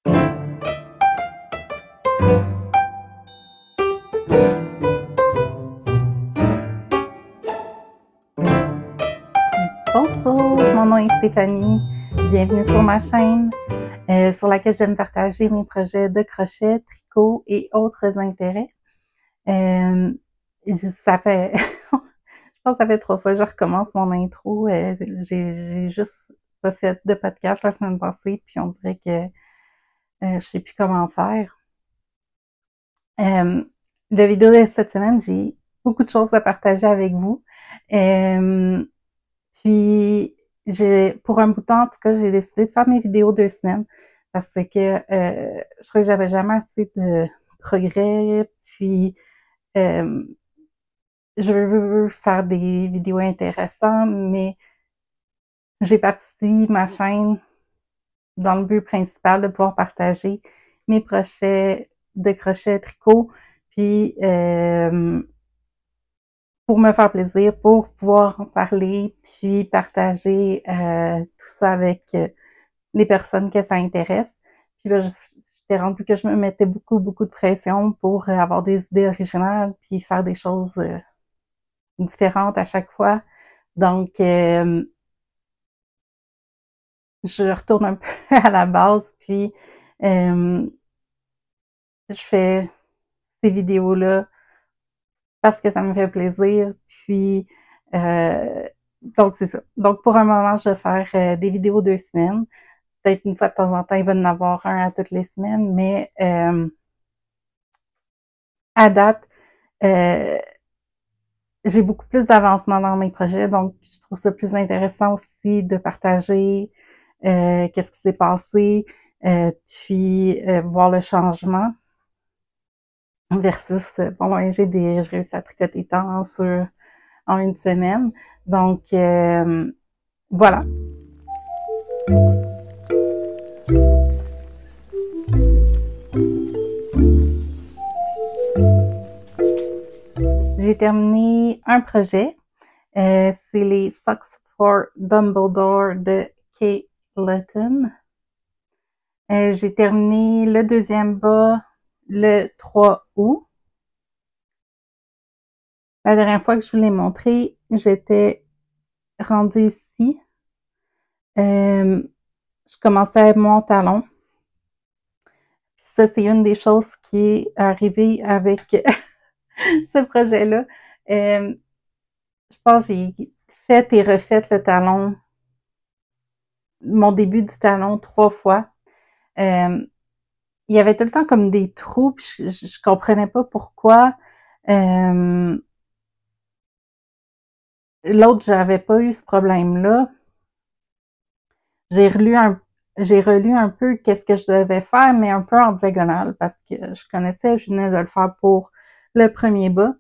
Bonjour, mon nom est Stéphanie. Bienvenue sur ma chaîne sur laquelle j'aime partager mes projets de crochet, tricot et autres intérêts. Ça fait, je pense que ça fait 3 fois que je recommence mon intro. J'ai juste pas fait de podcast la semaine passée, puis on dirait que je sais plus comment faire. La vidéo de cette semaine, j'ai beaucoup de choses à partager avec vous. Puis, pour un bout de temps, en tout cas, j'ai décidé de faire mes vidéos 2 semaines parce que je trouvais que j'avais jamais assez de progrès. Puis, je veux faire des vidéos intéressantes, mais j'ai parti ma chaîne dans le but principal de pouvoir partager mes projets de crochet tricot, puis pour me faire plaisir, pour pouvoir en parler, puis partager tout ça avec les personnes que ça intéresse. Puis là, j'étais rendue que je me mettais beaucoup de pression pour avoir des idées originales, puis faire des choses différentes à chaque fois. Donc, je retourne un peu à la base, puis je fais ces vidéos-là parce que ça me fait plaisir. Puis, donc c'est ça. Donc, pour un moment, je vais faire des vidéos 2 semaines. Peut-être une fois de temps en temps, il va y en avoir un à toutes les semaines, mais à date, j'ai beaucoup plus d'avancement dans mes projets, donc je trouve ça plus intéressant aussi de partager qu'est-ce qui s'est passé, puis voir le changement versus, bon, ouais, j'ai réussi à tricoter tant en 1 semaine. Donc, voilà. J'ai terminé un projet. C'est les Socks for Dumbledore de Kate Letton. J'ai terminé le 2e bas le 3 août. La dernière fois que je vous l'ai montré, j'étais rendue ici. Je commençais mon talon. Puis ça, c'est une des choses qui est arrivée avec ce projet-là. Je pense que j'ai fait et refait le talon, mon début du talon 3 fois. Il y avait tout le temps comme des trous, puis je comprenais pas pourquoi. L'autre, j'avais pas eu ce problème-là. J'ai relu un peu qu'est-ce que je devais faire, mais un peu en diagonale, parce que je venais de le faire pour le premier bas.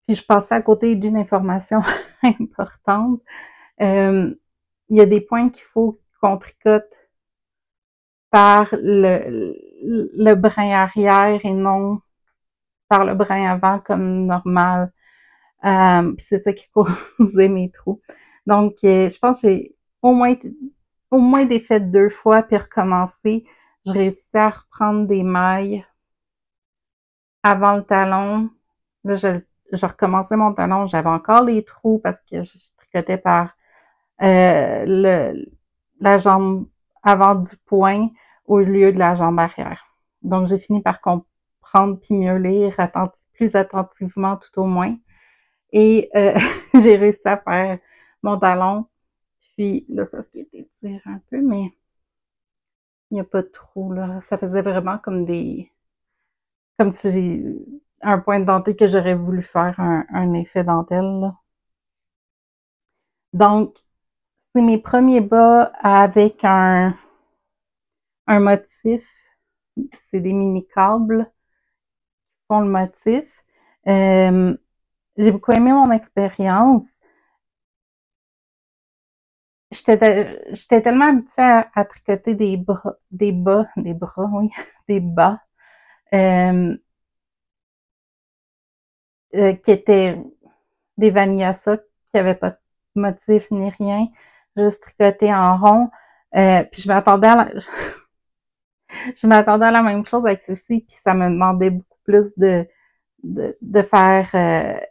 Puis je passais à côté d'une information importante. Il y a des points qu'il faut qu'on tricote par le brin arrière et non par le brin avant comme normal. C'est ça qui causait mes trous. Donc, je pense que j'ai au moins défait 2 fois puis recommencer. Je réussis à reprendre des mailles avant le talon. Là, je recommençais mon talon. J'avais encore les trous parce que je tricotais par la jambe avant du poing au lieu de la jambe arrière. Donc, j'ai fini par comprendre puis mieux lire plus attentivement tout au moins. Et j'ai réussi à faire mon talon. Puis là, c'est parce qu'il était tiré un peu, mais il n'y a pas de trou, là. Ça faisait vraiment comme si j'ai un point de dentelle que j'aurais voulu faire un effet dentelle, là. Donc, c'est mes premiers bas avec un motif. C'est des mini-câbles qui font le motif. J'ai beaucoup aimé mon expérience. J'étais tellement habituée à tricoter des bas, oui, des bas, qui étaient des Vanillasa, qui n'avaient pas de motif ni rien, juste tricoté en rond. Puis je m'attendais Je m'attendais à la même chose avec ceci, puis ça me demandait beaucoup plus de faire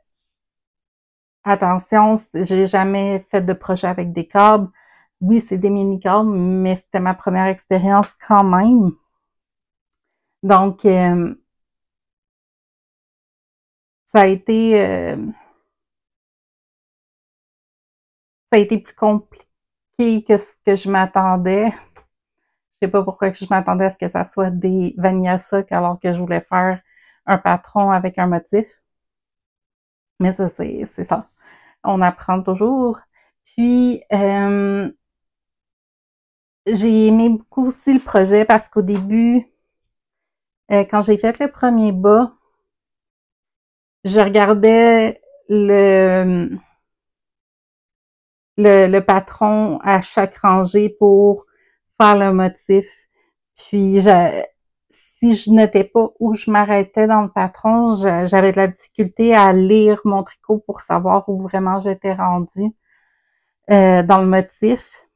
attention. J'ai jamais fait de projet avec des câbles. Oui, c'est des mini-câbles, mais c'était ma première expérience quand même. Donc, ça a été plus compliqué que ce que je m'attendais. Je sais pas pourquoi je m'attendais à ce que ça soit des Vanilla Sock alors que je voulais faire un patron avec un motif. Mais ça, c'est ça. On apprend toujours. Puis, j'ai aimé beaucoup aussi le projet parce qu'au début, quand j'ai fait le premier bas, je regardais le patron à chaque rangée pour faire le motif. Puis, si je notais pas où je m'arrêtais dans le patron, j'avais de la difficulté à lire mon tricot pour savoir où vraiment j'étais rendue dans le motif.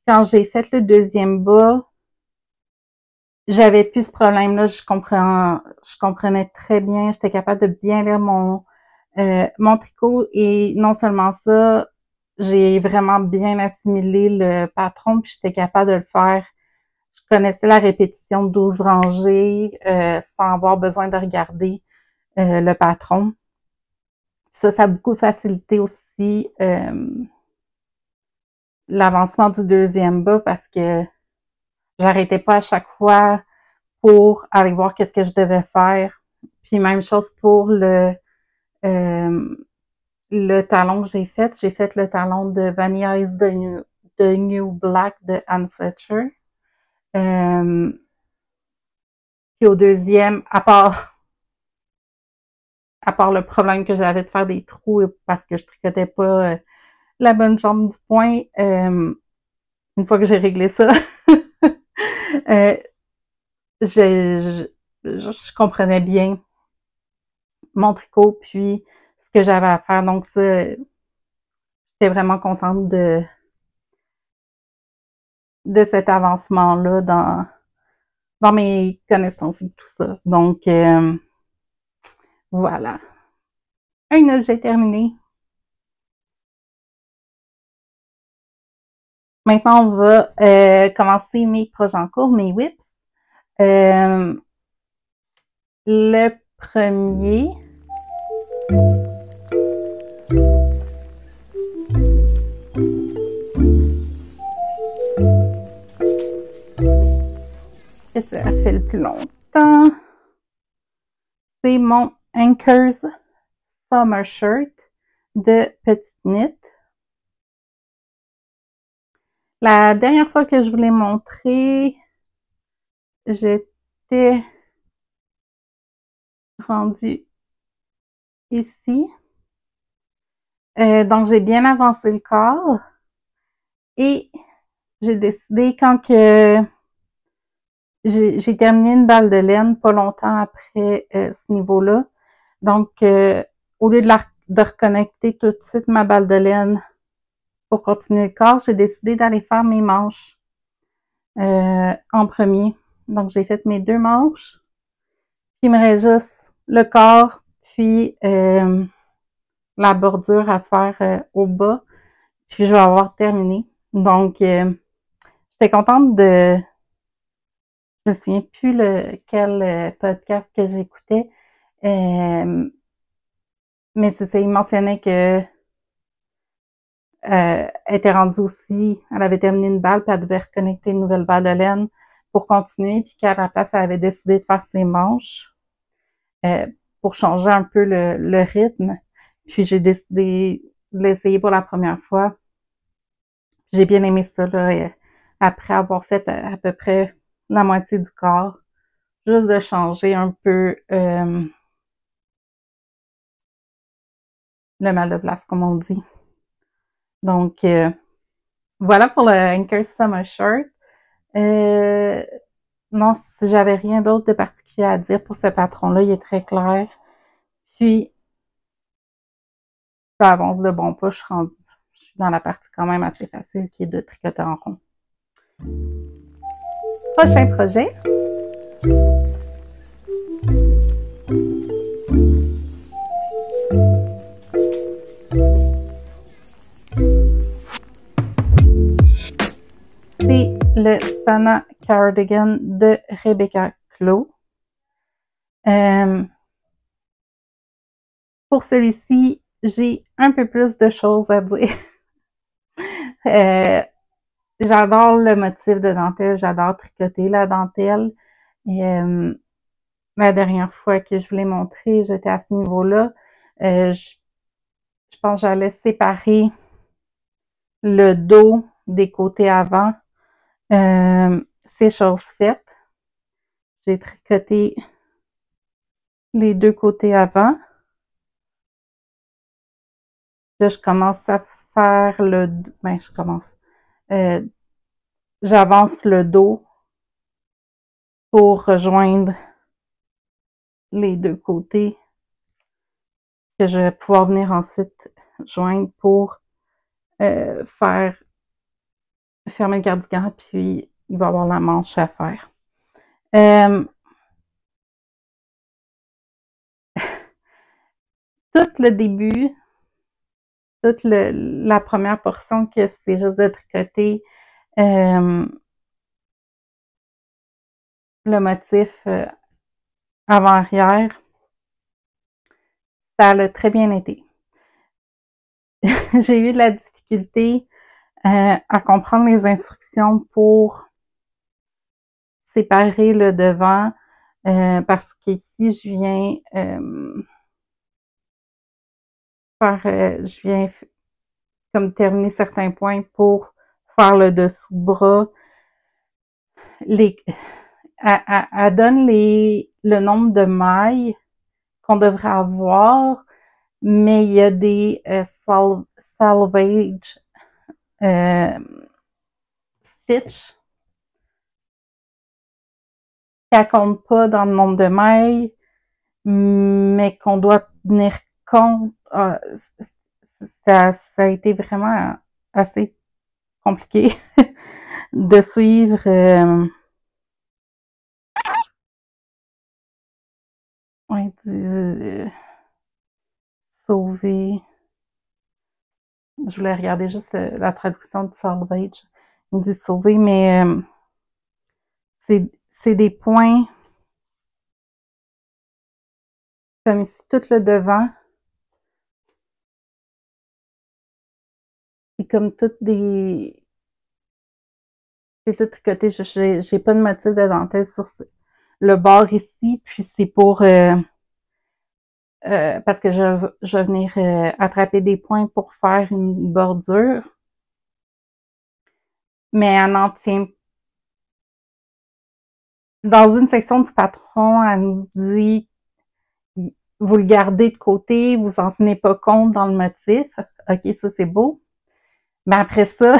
Quand j'ai fait le deuxième bas, j'avais plus ce problème-là. Je comprenais très bien. J'étais capable de bien lire mon tricot et non seulement ça, j'ai vraiment bien assimilé le patron puis j'étais capable de le faire. Je connaissais la répétition de 12 rangées sans avoir besoin de regarder le patron. Ça a beaucoup facilité aussi l'avancement du deuxième bas parce que j'arrêtais pas à chaque fois pour aller voir qu'est-ce que je devais faire. Puis même chose pour le talon que j'ai fait. J'ai fait le talon de Vanilla Ice de New Black de Anne Fletcher. Puis au deuxième, à part le problème que j'avais de faire des trous parce que je tricotais pas la bonne jambe du point, une fois que j'ai réglé ça, euh, je comprenais bien mon tricot puis ce que j'avais à faire. Donc ça, j'étais vraiment contente de cet avancement-là dans mes connaissances et tout ça. Donc, voilà. Un objet terminé. Maintenant, on va commencer mes projets en cours, mes whips. Le premier, que ça fait le plus longtemps, c'est mon Anchors Summer Shirt de Petite Knit. La dernière fois que je vous l'ai montré, j'étais rendue ici. Donc, j'ai bien avancé le corps et j'ai décidé quand que j'ai terminé une balle de laine pas longtemps après ce niveau-là. Donc, au lieu de reconnecter tout de suite ma balle de laine pour continuer le corps, j'ai décidé d'aller faire mes manches en premier. Donc, j'ai fait mes 2 manches. Puis, il me reste juste le corps, puis la bordure à faire au bas. Puis, je vais avoir terminé. Donc, j'étais contente de... Je me souviens plus quel podcast que j'écoutais. Mais c'est ça, il mentionnait que elle était rendue aussi, elle avait terminé une balle, puis elle devait reconnecter une nouvelle balle de laine pour continuer, puis qu'à la place, elle avait décidé de faire ses manches pour changer un peu le rythme. Puis j'ai décidé de l'essayer pour la première fois. J'ai bien aimé ça, là, après avoir fait à peu près la moitié du corps. Juste de changer un peu le mal de place, comme on dit. Donc, voilà pour le Anchor Summer Shirt. Non, si j'avais rien d'autre de particulier à dire pour ce patron-là, il est très clair. Puis, ça avance de bon pas. Je suis dans la partie quand même assez facile qui est de tricoter en rond. Prochain projet. C'est le Sana Cardigan de Rebecca Clow. Pour celui-ci, j'ai un peu plus de choses à dire. J'adore le motif de dentelle, j'adore tricoter la dentelle. La dernière fois que je vous l'ai montré, j'étais à ce niveau-là. Je pense que j'allais séparer le dos des côtés avant. C'est chose faite. J'ai tricoté les deux côtés avant. Là, je commence à faire le... Ben, je commence. J'avance le dos pour rejoindre les deux côtés que je vais pouvoir venir ensuite joindre pour faire fermer le cardigan, puis il va y avoir la manche à faire. Tout le début, toute la première portion que c'est juste de tricoter le motif avant-arrière, ça a très bien été. J'ai eu de la difficulté à comprendre les instructions pour séparer le devant parce qu'ici, je viens je viens comme terminer certains points pour faire le dessous de bras. Elle donne le nombre de mailles qu'on devrait avoir, mais il y a des salvage stitch qui ne comptent pas dans le nombre de mailles, mais qu'on doit tenir compte. Ça a été vraiment assez compliqué de suivre sauver. Je voulais regarder juste la traduction de salvage. Il dit sauver, mais c'est des points comme ici, tout le devant. C'est comme toutes des... C'est tout tricoté. J'ai pas de motif de dentelle sur le bord ici, puis c'est pour... parce que je vais venir attraper des points pour faire une bordure. Mais elle en tient. Dans une section du patron, elle nous dit vous le gardez de côté, vous en tenez pas compte dans le motif. OK, ça c'est beau. Mais après ça,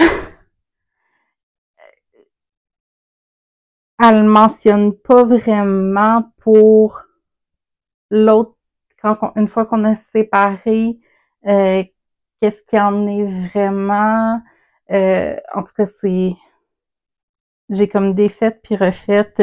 elle ne mentionne pas vraiment pour l'autre, une fois qu'on a séparé, qu'est-ce qu'il en est vraiment. En tout cas, j'ai comme défaite puis refaite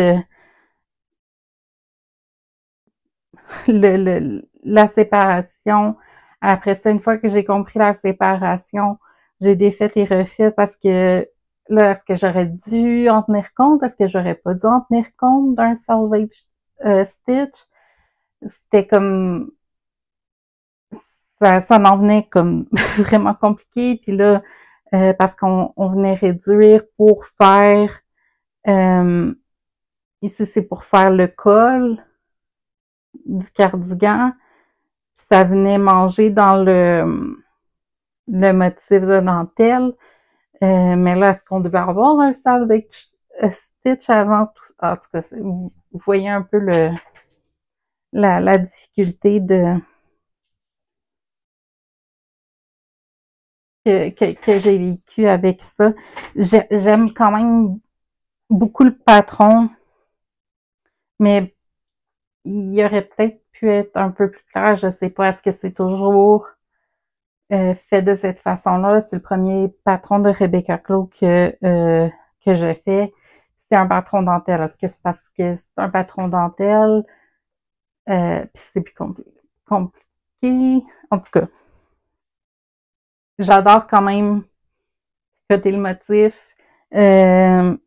la séparation. Après ça, une fois que j'ai compris la séparation, j'ai défait et refait parce que là, est-ce que j'aurais dû en tenir compte? Est-ce que j'aurais pas dû en tenir compte d'un salvage stitch? C'était comme... Ça en venait comme vraiment compliqué. Puis là, parce qu'on venait réduire pour faire... ici, c'est pour faire le col du cardigan. Puis ça venait manger dans le motif de dentelle. Mais là, est-ce qu'on devait avoir un salvage stitch avant tout ça? En tout cas, vous voyez un peu la difficulté que j'ai vécu avec ça. J'aime quand même beaucoup le patron, mais il y aurait peut-être pu être un peu plus clair. Je sais pas, est-ce que c'est toujours fait de cette façon-là? C'est le premier patron de Rebecca Clow que j'ai fait. c'est un patron dentelle. Est-ce que c'est parce que c'est un patron dentelle? Puis c'est plus compliqué. En tout cas, j'adore quand même côté le motif. Puis le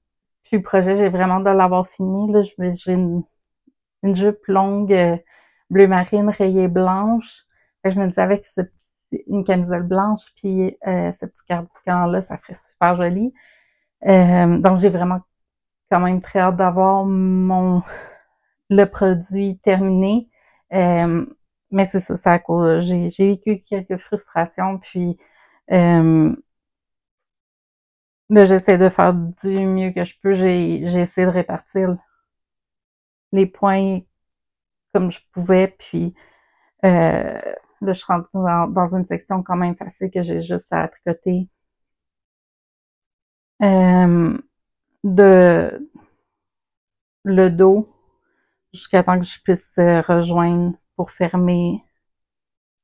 projet, j'ai vraiment de l'avoir fini. Là, j'ai une jupe longue bleu marine rayée blanche. Fait que je me disais avec une camisole blanche puis ce petit cardigan-là, ça ferait super joli. Donc j'ai vraiment quand même très hâte d'avoir le produit terminé. Mais c'est ça, à cause. J'ai vécu quelques frustrations, puis là, j'essaie de faire du mieux que je peux. J'ai essayé de répartir les points comme je pouvais, puis là, je suis rendue dans une section quand même facile que j'ai juste à tricoter de le dos jusqu'à temps que je puisse rejoindre pour fermer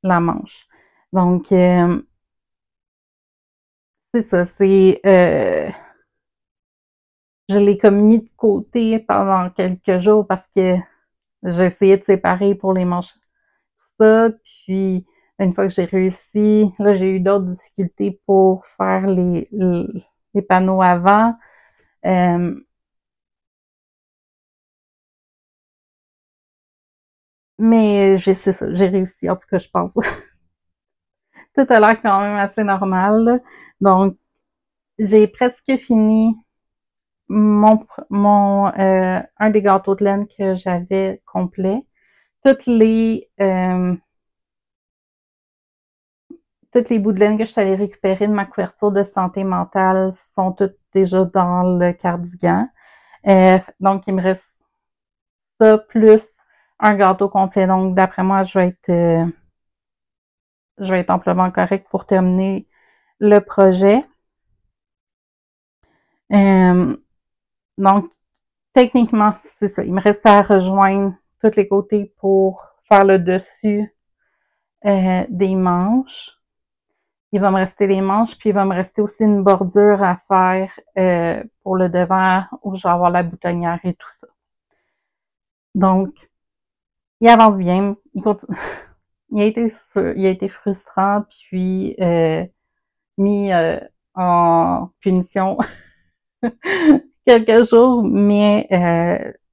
la manche. Donc, c'est ça, je l'ai comme mis de côté pendant quelques jours parce que j'ai essayé de séparer pour les manches, tout ça, puis une fois que j'ai réussi, là, j'ai eu d'autres difficultés pour faire les panneaux avant. Mais c'est ça, j'ai réussi, en tout cas, je pense. Tout a l'air quand même assez normal, là. Donc, j'ai presque fini un des gâteaux de laine que j'avais complet. Toutes les bouts de laine que je suis allée récupérer de ma couverture de santé mentale sont toutes déjà dans le cardigan. Donc, il me reste ça plus un gâteau complet. Donc, d'après moi, je vais être amplement correct pour terminer le projet. Donc, techniquement, c'est ça. Il me reste à rejoindre tous les côtés pour faire le dessus des manches. Il va me rester les manches, puis il va me rester aussi une bordure à faire pour le devant où je vais avoir la boutonnière et tout ça. Donc, il avance bien. Il a été frustrant, puis mis en punition quelques jours, mais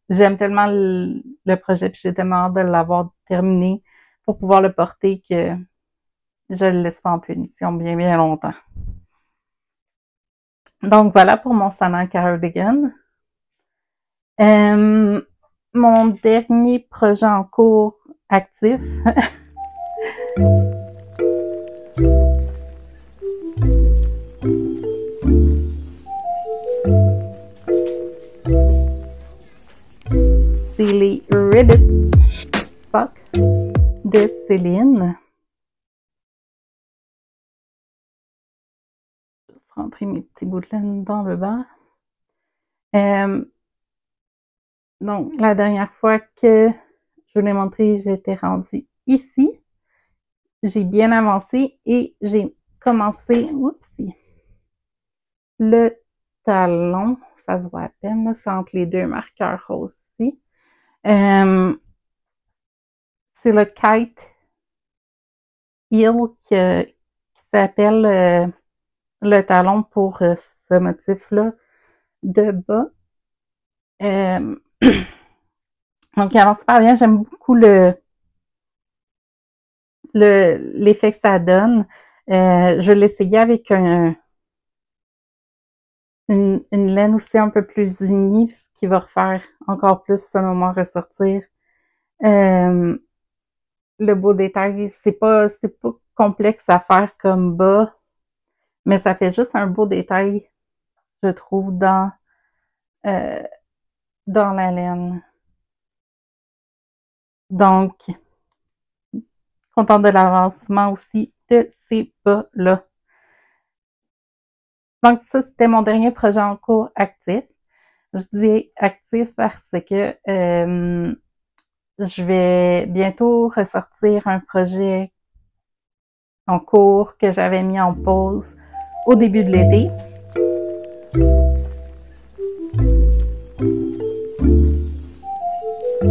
j'aime tellement le projet, puis j'ai tellement hâte de l'avoir terminé pour pouvoir le porter que je le laisse pas en punition bien, bien longtemps. Donc voilà pour mon salon cardigan. Mon dernier projet en cours actif. C'est les Ribbit Puck de Céline. Je vais juste rentrer mes petits bouts de laine dans le bas. Donc, la dernière fois que je vous l'ai montré, j'étais rendue ici. J'ai bien avancé et j'ai commencé, le talon. Ça se voit à peine, là, c'est entre les deux marqueurs roses ici. C'est le Kite Heel qui s'appelle le talon pour ce motif-là de bas. Donc, il avance super bien. J'aime beaucoup l'effet que ça donne. Je l'ai essayé avec une laine aussi un peu plus unie, ce qui va refaire encore plus, selon moi, ressortir le beau détail. C'est pas complexe à faire comme bas, mais ça fait juste un beau détail, je trouve, dans la laine. Donc, contente de l'avancement aussi de ces bas-là. Donc, ça, c'était mon dernier projet en cours actif. Je dis actif parce que je vais bientôt ressortir un projet en cours que j'avais mis en pause au début de l'été. Et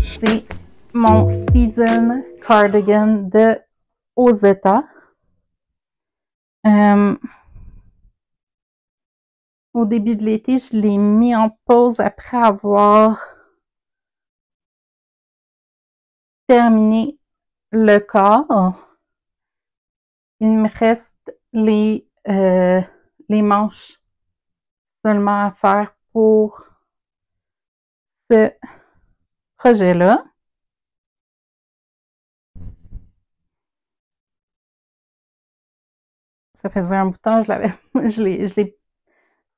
c'est mon season cardigan de Ozetta. Au début de l'été, je l'ai mis en pause après avoir terminé le corps. Il me reste les manches seulement à faire pour ce projet-là. Ça faisait un bout de temps,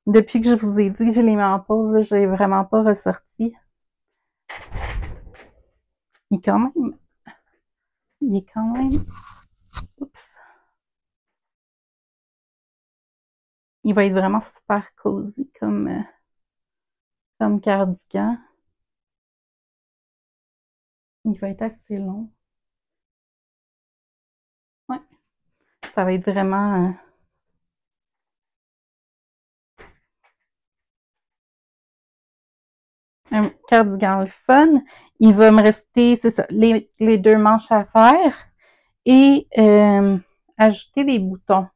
depuis que je vous ai dit que je l'ai mis en pause, je l'ai vraiment pas ressorti. Il est quand même, oups. Il va être vraiment super cosy comme cardigan. Il va être assez long. Ouais. Ça va être vraiment un cardigan le fun. Il va me rester, c'est ça, les deux manches à faire et ajouter des boutons.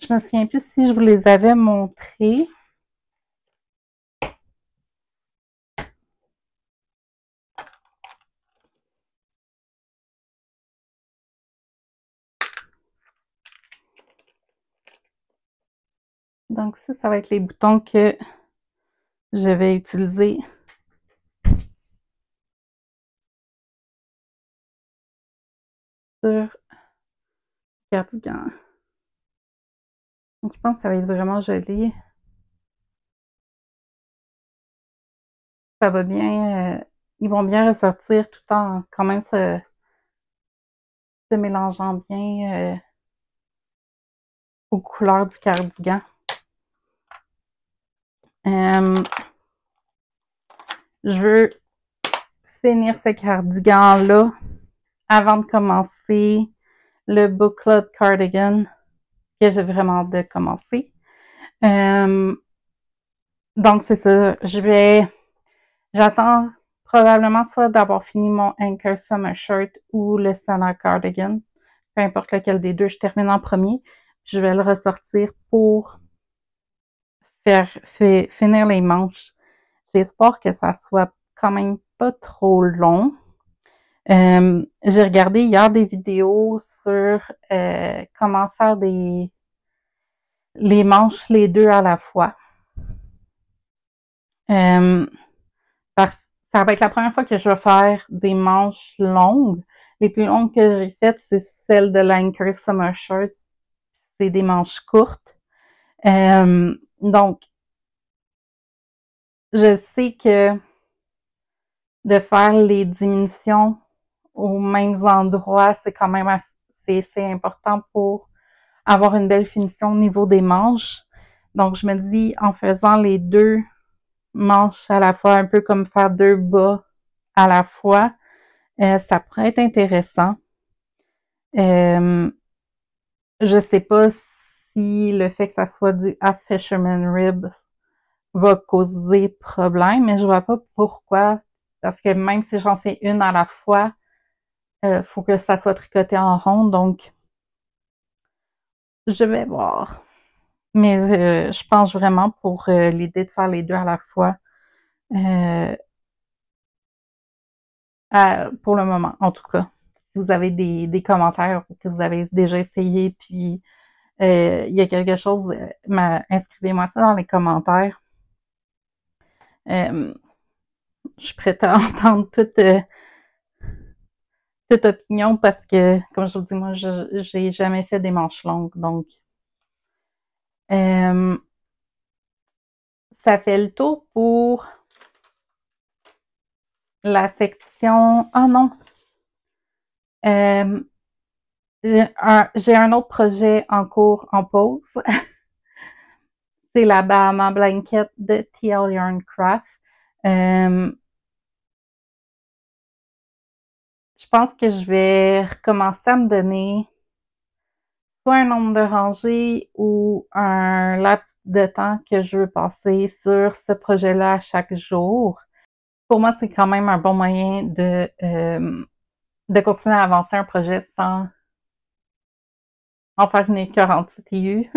Je me souviens plus si je vous les avais montrés. Donc ça va être les boutons que je vais utiliser sur le cardigan. Donc je pense que ça va être vraiment joli. Ça va bien, ils vont bien ressortir tout en quand même se mélangeant bien aux couleurs du cardigan. Je veux finir ce cardigan-là avant de commencer le Book Club Cardigan que j'ai vraiment hâte de commencer. Donc c'est ça, j'attends probablement soit d'avoir fini mon Anchor Summer Shirt ou le Santa Cardigan, peu importe lequel des deux, je termine en premier. Je vais le ressortir pour finir les manches. J'espère que ça soit quand même pas trop long. J'ai regardé hier des vidéos sur comment faire les manches les deux à la fois. Parce que ça va être la première fois que je vais faire des manches longues. Les plus longues que j'ai faites, c'est celles de l'Anchor Summer Shirt. C'est des manches courtes. Donc, je sais que de faire les diminutions aux mêmes endroits, c'est quand même assez important pour avoir une belle finition au niveau des manches. Donc, je me dis, en faisant les deux manches à la fois, un peu comme faire deux bas à la fois, ça pourrait être intéressant. Je sais pas si le fait que ça soit du Half Fisherman Ribs va causer problème, mais je vois pas pourquoi. Parce que même si j'en fais une à la fois, faut que ça soit tricoté en rond, donc je vais voir. Mais je pense vraiment pour l'idée de faire les deux à la fois, pour le moment, en tout cas. Si vous avez des commentaires que vous avez déjà essayé, puis il y a quelque chose, inscrivez-moi ça dans les commentaires. Je suis prête à entendre toute opinion parce que, comme je vous dis, moi, j'ai jamais fait des manches longues, donc ça fait le tour pour la section. Oh non! J'ai un autre projet en cours en pause. C'est la Bahama Blanket de TL Yarn Craft. je pense que je vais recommencer à me donner soit un nombre de rangées ou un laps de temps que je veux passer sur ce projet-là à chaque jour. Pour moi, c'est quand même un bon moyen de continuer à avancer un projet sans en faire une écœur en TTU,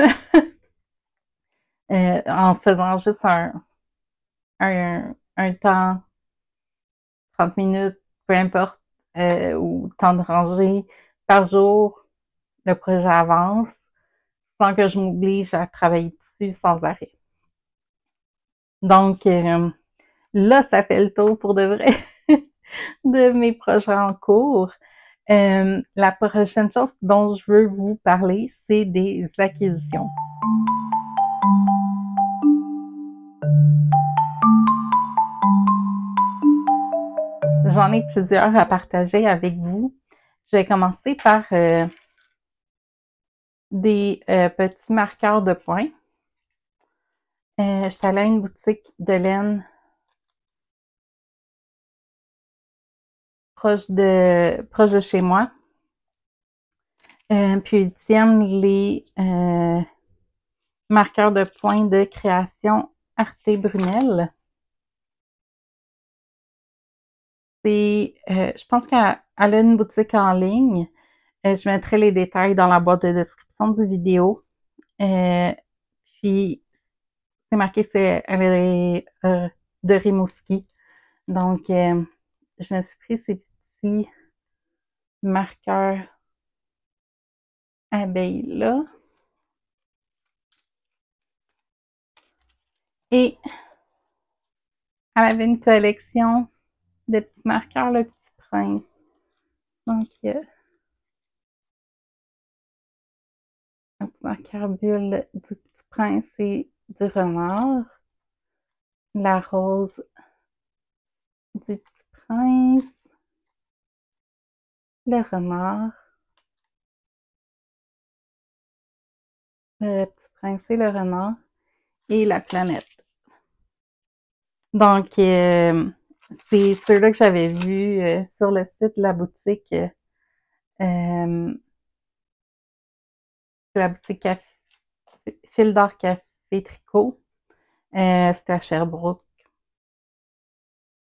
en faisant juste un temps, 30 minutes, peu importe, ou temps de rangée par jour, le projet avance sans que je m'oblige à travailler dessus sans arrêt. Donc, là, ça fait le tour pour de vrai de mes projets en cours. La prochaine chose dont je veux vous parler, c'est des acquisitions. J'en ai plusieurs à partager avec vous. Je vais commencer par des petits marqueurs de points. Je suis allée à une boutique de laine proche de chez moi. Puis ils tiennent les marqueurs de points de création Arte Brunel. Je pense qu'elle a une boutique en ligne. Je mettrai les détails dans la boîte de description du vidéo. Puis, c'est marqué, elle est de Rimouski. Donc, je me suis pris ces petits marqueurs abeilles-là. Et elle avait une collection de petits marqueurs, le Petit Prince. Donc, un petit marqueur bulle du Petit Prince et du renard. La rose du Petit Prince. Le renard. Le Petit Prince et le renard. Et la planète. Donc, c'est ceux-là que j'avais vus sur le site de la boutique. C'est la boutique Fil d'Or Café Tricot. C'était à Sherbrooke.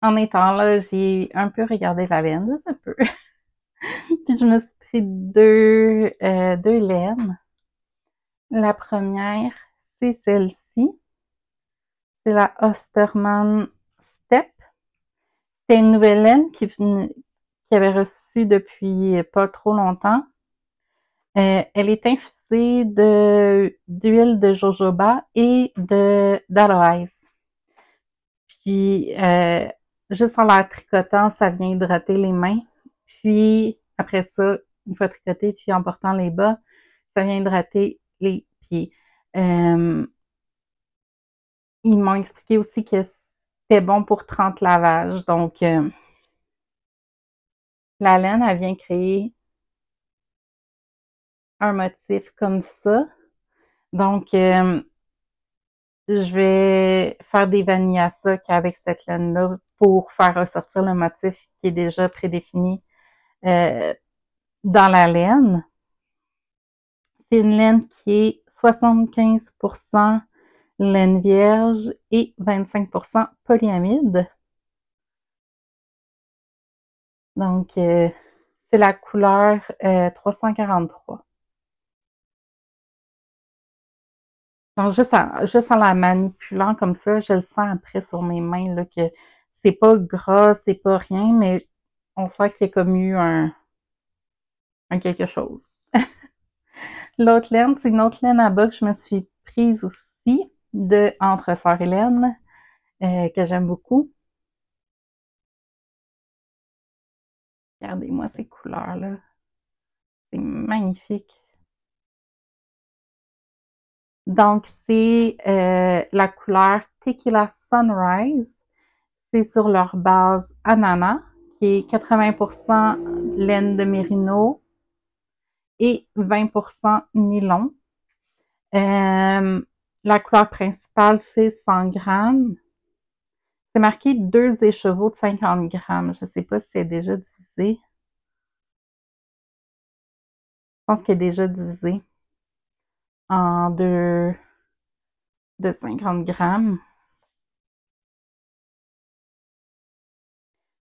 En étant là, j'ai un peu regardé la laine, juste un peu. Puis je me suis pris deux laines. La première, c'est celle-ci. C'est la Osterman Step. C'est une nouvelle laine qui avait reçue depuis pas trop longtemps. Elle est infusée d'huile de jojoba et d'aloès. Puis, juste en la tricotant, ça vient hydrater les mains. Puis, après ça, une fois tricoté, puis en portant les bas, ça vient hydrater les pieds. Ils m'ont expliqué aussi que c'était bon pour 30 lavages. Donc, la laine, elle vient créer un motif comme ça. Donc, je vais faire des vanilla sock avec cette laine-là pour faire ressortir le motif qui est déjà prédéfini dans la laine. C'est une laine qui est 75% laine vierge et 25% polyamide. Donc, c'est la couleur 343. Donc, juste en la manipulant comme ça, je le sens après sur mes mains, là, que c'est pas gras, c'est pas rien, mais on sent qu'il y a comme eu un quelque chose. L'autre laine, c'est une autre laine à bas que je me suis prise aussi de Entre Sœurs Hélène, que j'aime beaucoup. Regardez-moi ces couleurs-là. C'est magnifique. Donc, c'est la couleur Tequila Sunrise. C'est sur leur base ananas, qui est 80% laine de mérino et 20% nylon. La couleur principale, c'est 100 grammes. C'est marqué 2 écheveaux de 50 grammes. Je ne sais pas si c'est déjà divisé. pense qu'il est déjà divisé en deux de 50 grammes.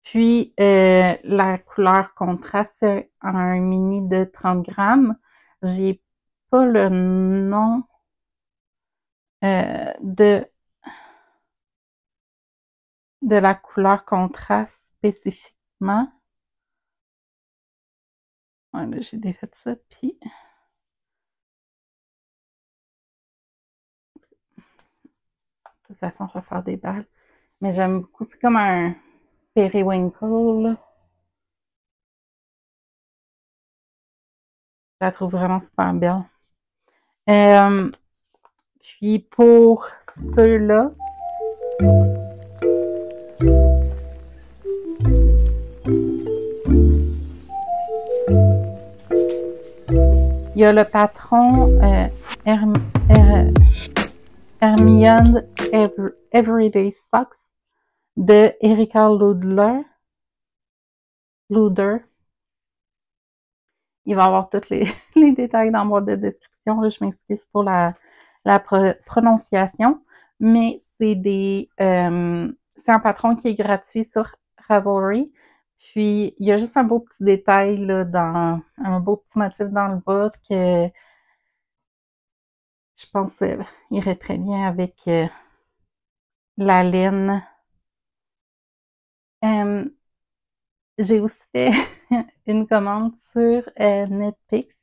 Puis, la couleur contraste, c'est un mini de 30 grammes. J'ai pas le nom de la couleur contraste spécifiquement. Ouais, là, j'ai défait ça, puis... De toute façon, je vais faire des balles. Mais j'aime beaucoup, c'est comme un periwinkle, là. Je la trouve vraiment super belle. Puis pour ceux-là, il y a le patron Hermione Everyday Socks de Erika Ludler. Il va y avoir tous les, les détails dans la boîte de description. Là, je m'excuse pour la prononciation. Mais c'est c'est un patron qui est gratuit sur Ravelry. Puis, il y a juste un beau petit détail là, un beau petit motif dans le bas que je pense irait très bien avec la laine. J'ai aussi fait une commande sur Netflix.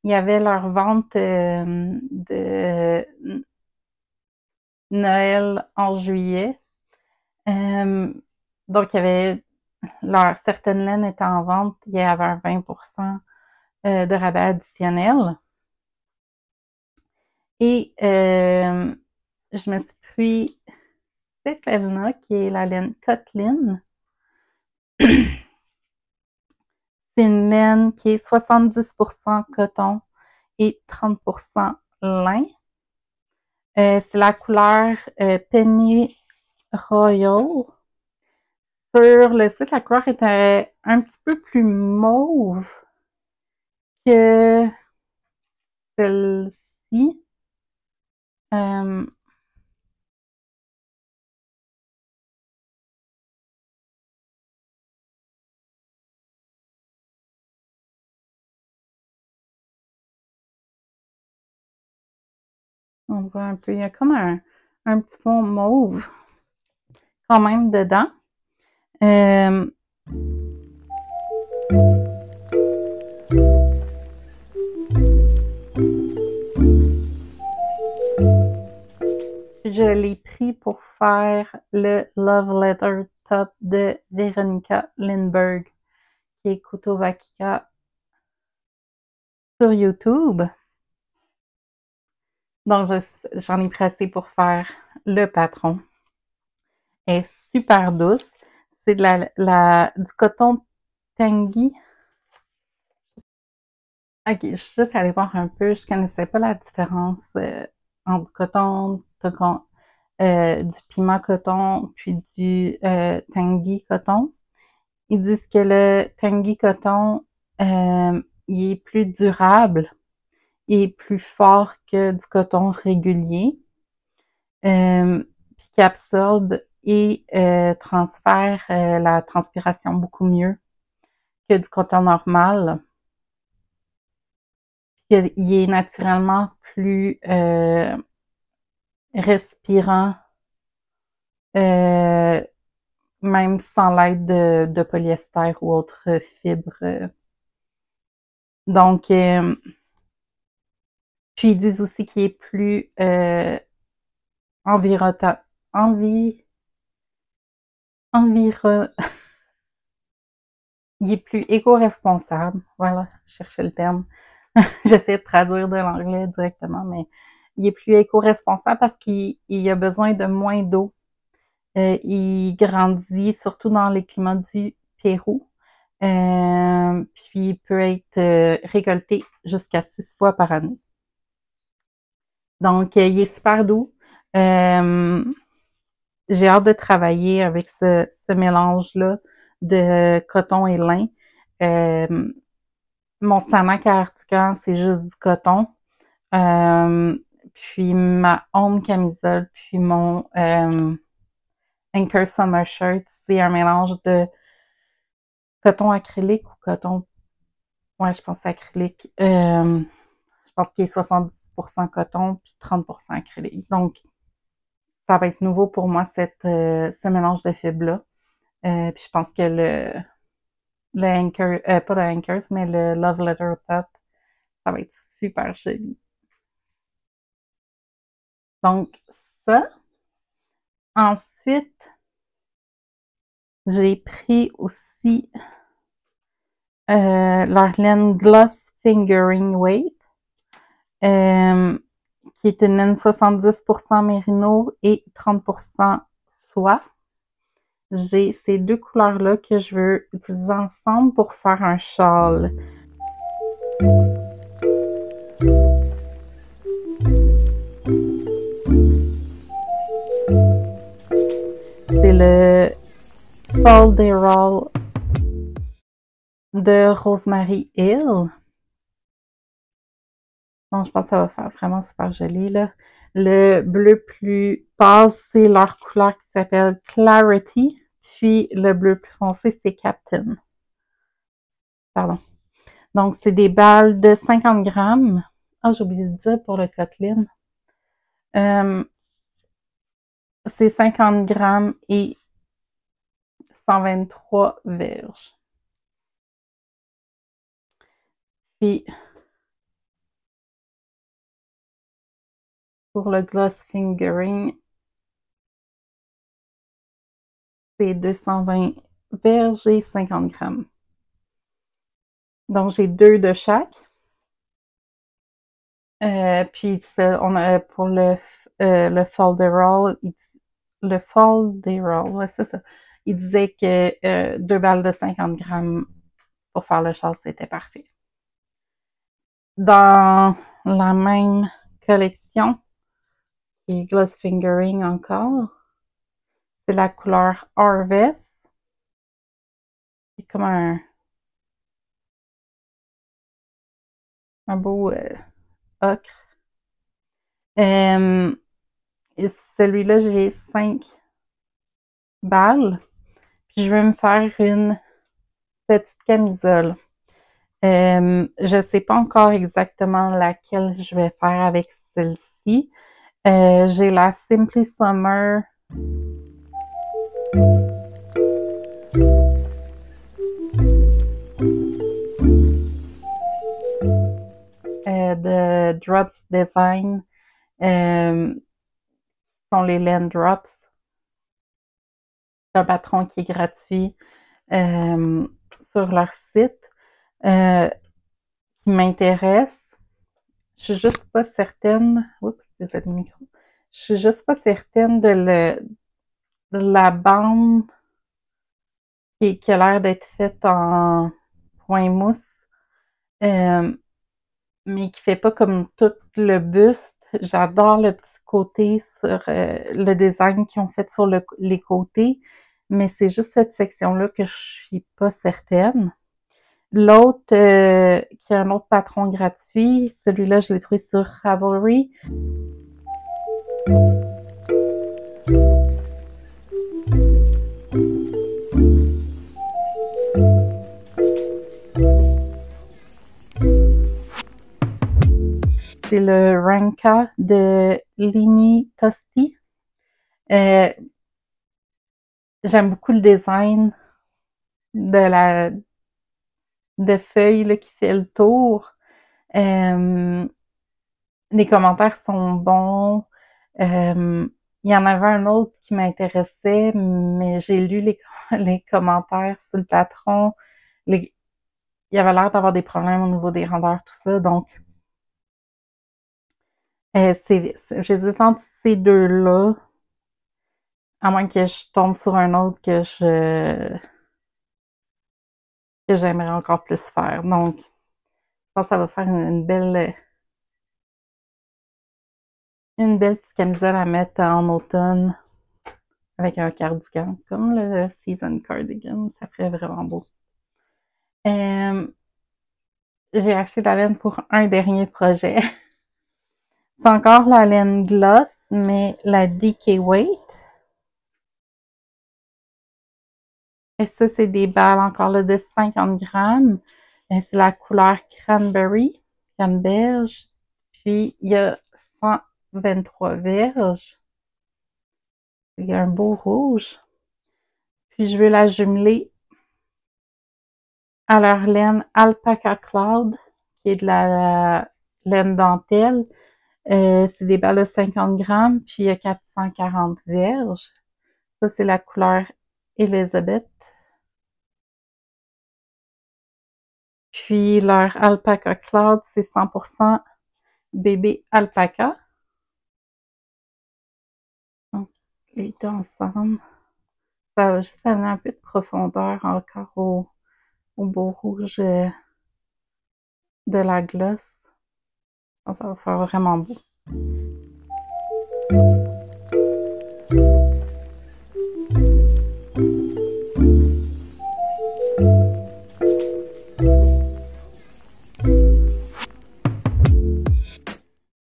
Il y avait leur vente de Noël en juillet. Donc, il y avait certaines laines étaient en vente. Il y avait un 20% de rabais additionnel. Et je me suis pris cette laine-là, qui est la laine Kotlin. C'est une laine qui est 70% coton et 30% lin. C'est la couleur Penny Royal. Sur le site, la couleur était un petit peu plus mauve que celle-ci. On voit un peu, il y a comme un petit fond mauve quand même dedans. Je l'ai pris pour faire le Love Letter Top de Veronica Lindbergh, qui est Couteau Vakika sur YouTube. Donc, j'en ai pris assez pour faire le patron. Elle est super douce. C'est du coton tangy. Ok, je suis juste allée voir un peu. Je connaissais pas la différence entre du coton, du piment coton, puis du tangy coton. Ils disent que le tangy coton, il est plus durable et plus fort que du coton régulier, puis qui absorbe et transfère la transpiration beaucoup mieux que du coton normal. Il est naturellement plus respirant, même sans l'aide de polyester ou autres fibres. Donc, puis ils disent aussi qu'il est plus il est plus éco-responsable. Voilà, je cherchais le terme. J'essaie de traduire de l'anglais directement, mais il est plus éco-responsable parce qu'il a besoin de moins d'eau. Il grandit surtout dans les climats du Pérou. Puis il peut être récolté jusqu'à 6 fois par année. Donc, il est super doux. J'ai hâte de travailler avec ce mélange-là de coton et lin. Mon Sana cardigan, c'est juste du coton. Puis ma home camisole, puis mon Anchor Summer Shirt, c'est un mélange de coton acrylique ou coton, ouais, je pense acrylique. Je pense qu'il est 70% coton puis 30% acrylique. Donc, ça va être nouveau pour moi, ce mélange de fibres-là. Puis je pense que le Anchor, pas le Anchors, mais le Love Letter Pop, ça va être super joli. Donc, ça. Ensuite, j'ai pris aussi leur laine Gloss Fingering Weight, qui est une laine 70% mérino et 30% soie. J'ai ces deux couleurs-là que je veux utiliser ensemble pour faire un châle. C'est le Folderol de Rosemary Hill. Donc, je pense que ça va faire vraiment super joli, là. Le bleu plus pâle, c'est leur couleur qui s'appelle Clarity. Puis, le bleu plus foncé, c'est Captain. Pardon. Donc, c'est des balles de 50 grammes. Ah, j'ai oublié de dire pour le Kotlin. C'est 50 grammes et 123 verges. Puis, pour le gloss fingering, c'est 220 verges et 50 grammes. Donc, j'ai deux de chaque. Puis, on a pour le Folderol, ouais, c'est ça. Il disait que 2 balles de 50 grammes pour faire le châle, c'était parfait. Dans la même collection, qui est Gloss Fingering encore, c'est la couleur Harvest. C'est comme un beau ocre. Celui-là, j'ai 5 balles. Puis je vais me faire une petite camisole. Je sais pas encore exactement laquelle je vais faire avec celle-ci. J'ai la Simply Summer de Drops Design. Sont les Land Drops. C'est un patron qui est gratuit sur leur site qui m'intéresse. Je suis juste pas certaine. Oups, désolé le micro. Je suis juste pas certaine de la bande qui a l'air d'être faite en point mousse, mais qui fait pas comme tout le buste. J'adore le petit côté sur le design qu'ils ont fait sur les côtés, mais c'est juste cette section-là que je suis pas certaine. L'autre, qui a un autre patron gratuit, celui-là, je l'ai trouvé sur Ravelry. C'est le Ranka de Lini Tosti. J'aime beaucoup le design de feuille là, qui fait le tour. Les commentaires sont bons. Il y en avait un autre qui m'intéressait, mais j'ai lu les commentaires sur le patron. Il y avait l'air d'avoir des problèmes au niveau des rendeurs, tout ça. Donc, j'hésite entre ces deux-là, à moins que je tombe sur un autre que j'aimerais encore plus faire. Donc, je pense que ça va faire une belle petite camisole à mettre en automne avec un cardigan, comme le Season Cardigan. Ça ferait vraiment beau. j'ai acheté de la laine pour un dernier projet. C'est encore la laine gloss, mais la DK Weight. Et ça, c'est des balles encore là de 50 grammes. C'est la couleur cranberry, canneberge. Puis, il y a 123 verges. Il y a un beau rouge. Puis, je veux la jumeler à leur laine Alpaca Cloud, qui est de la laine dentelle. C'est des balles de 50 grammes, puis il y a 440 verges. Ça, c'est la couleur Elizabeth. Puis leur Alpaca Cloud, c'est 100% bébé alpaca. Donc, les deux ensemble. Ça va juste amener un peu de profondeur encore au beau rouge de la gloss. Ça va faire vraiment beau.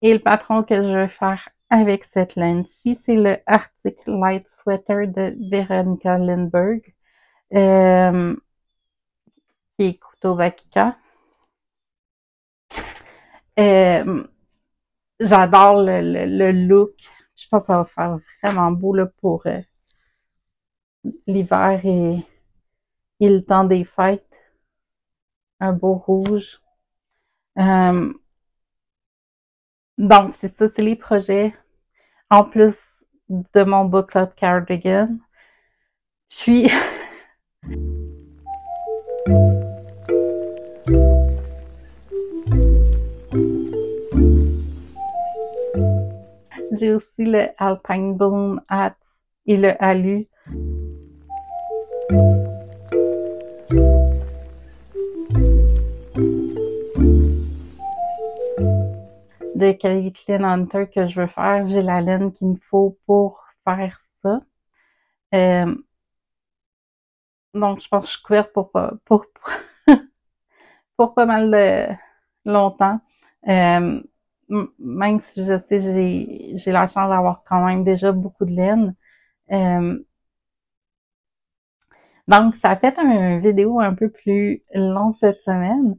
Et le patron que je vais faire avec cette laine-ci, c'est le Arctic Light Sweater de Veronica Lindbergh, qui est couteau Vaquica. J'adore le look. Je pense que ça va faire vraiment beau là, pour l'hiver et le temps des fêtes. Un beau rouge. Donc, c'est ça, c'est les projets. En plus de mon book club cardigan. Puis, j'ai aussi le Alpine Bloom Hat et le Alu. De Caitlin Hunter que je veux faire. J'ai la laine qu'il me faut pour faire ça. Donc, je pense que je suis couverte pour pas mal de longtemps. Même si je sais, j'ai la chance d'avoir quand même déjà beaucoup de laine. Donc, ça a fait une vidéo un peu plus longue cette semaine.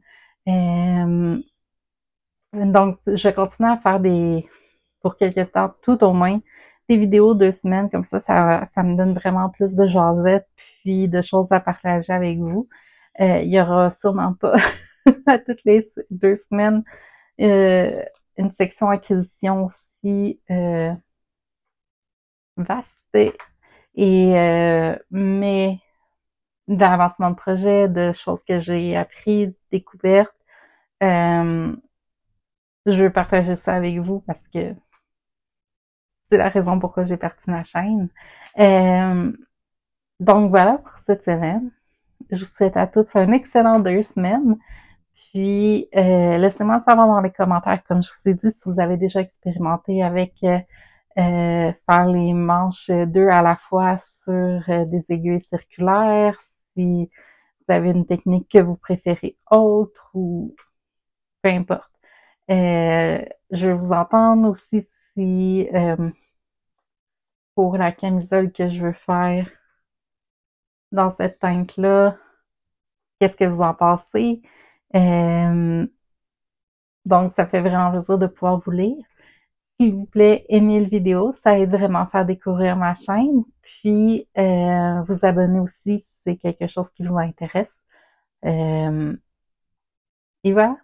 Donc, je continue à faire pour quelques temps, tout au moins, des vidéos 2 semaines, comme ça me donne vraiment plus de jasette, puis de choses à partager avec vous. Il y aura sûrement pas à toutes les 2 semaines une section acquisition aussi vaste mais d'avancement de projet, de choses que j'ai appris, découvertes. Je veux partager ça avec vous parce que c'est la raison pourquoi j'ai parti ma chaîne. Donc voilà pour cette semaine. Je vous souhaite à tous un excellent 2 semaines. Puis laissez-moi savoir dans les commentaires, comme je vous ai dit, si vous avez déjà expérimenté avec faire les manches 2 à la fois sur des aiguilles circulaires, si vous avez une technique que vous préférez autre ou peu importe. Je vais vous entendre aussi si pour la camisole que je veux faire dans cette teinte-là, qu'est-ce que vous en pensez? Donc, ça fait vraiment plaisir de pouvoir vous lire. S'il vous plaît, aimez la vidéo, ça aide vraiment à faire découvrir ma chaîne. Puis, vous abonner aussi si c'est quelque chose qui vous intéresse. Et voilà.